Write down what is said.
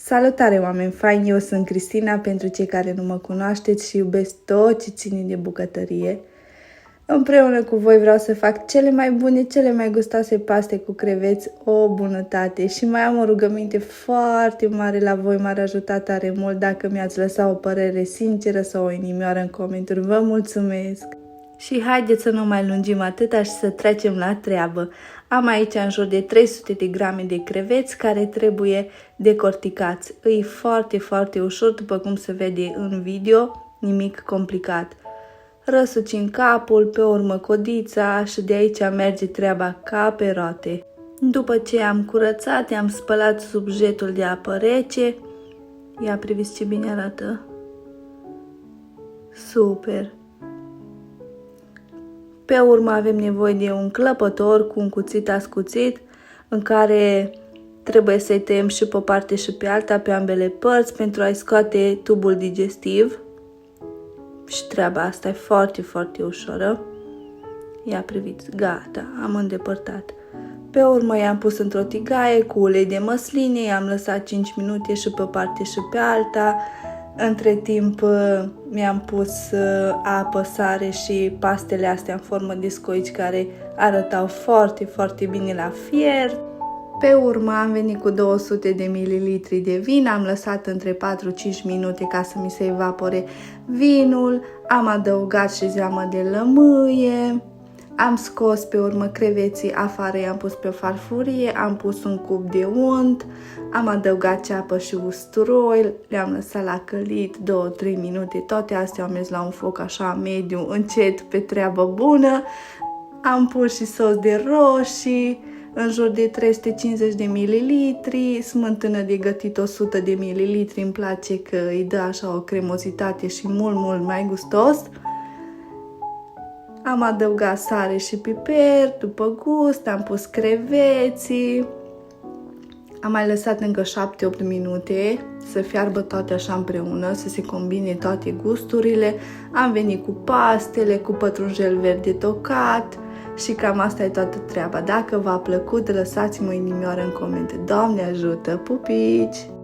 Salutare oameni faini, eu sunt Cristina pentru cei care nu mă cunoașteți și iubesc tot ce ține de bucătărie. Împreună cu voi vreau să fac cele mai bune, cele mai gustoase paste cu creveți, o bunătate și mai am o rugăminte foarte mare la voi, m-ar ajuta tare mult dacă mi-ați lăsat o părere sinceră sau o inimioară în comentarii. Vă mulțumesc! Și haideți să nu mai lungim atâta și să trecem la treabă. Am aici în jur de 300 de grame de creveți care trebuie decorticați. E foarte, foarte ușor, după cum se vede în video, nimic complicat. Răsucim capul, pe urmă codița și de aici merge treaba ca pe roate. După ce am curățat, am spălat sub jetul de apă rece. Ia priviți ce bine arată. Super! Pe urmă avem nevoie de un clăpător cu un cuțit ascuțit în care trebuie să-i tăiem și pe o parte și pe alta, pe ambele părți, pentru a-i scoate tubul digestiv. Și treaba asta e foarte, foarte ușoară. Ia priviți, gata, am îndepărtat. Pe urmă i-am pus într-o tigaie cu ulei de măsline, i-am lăsat 5 minute și pe o parte și pe alta. Între timp mi-am pus apă, sare și pastele astea în formă de scoici care arătau foarte, foarte bine la fiert. Pe urmă am venit cu 200 de ml de vin, am lăsat între 4-5 minute ca să mi se evapore vinul, am adăugat și zeamă de lămâie, am scos pe urmă creveții afară, i-am pus pe o farfurie, am pus un cub de unt, am adăugat ceapă și usturoi, le-am lăsat la călit 2-3 minute, toate astea am mers la un foc așa mediu, încet, pe treabă bună, am pus și sos de roșii, în jur de 350 de ml, smântână de gătit 100 de ml, îmi place că îi dă așa o cremozitate și mult, mult mai gustos. Am adăugat sare și piper după gust, am pus creveții, am mai lăsat încă 7-8 minute să fiarbă toate așa împreună, să se combine toate gusturile. Am venit cu pastele, cu pătrunjel verde tocat și cam asta e toată treaba. Dacă v-a plăcut, lăsați-mă o inimioară în comentarii. Doamne ajută! Pupici!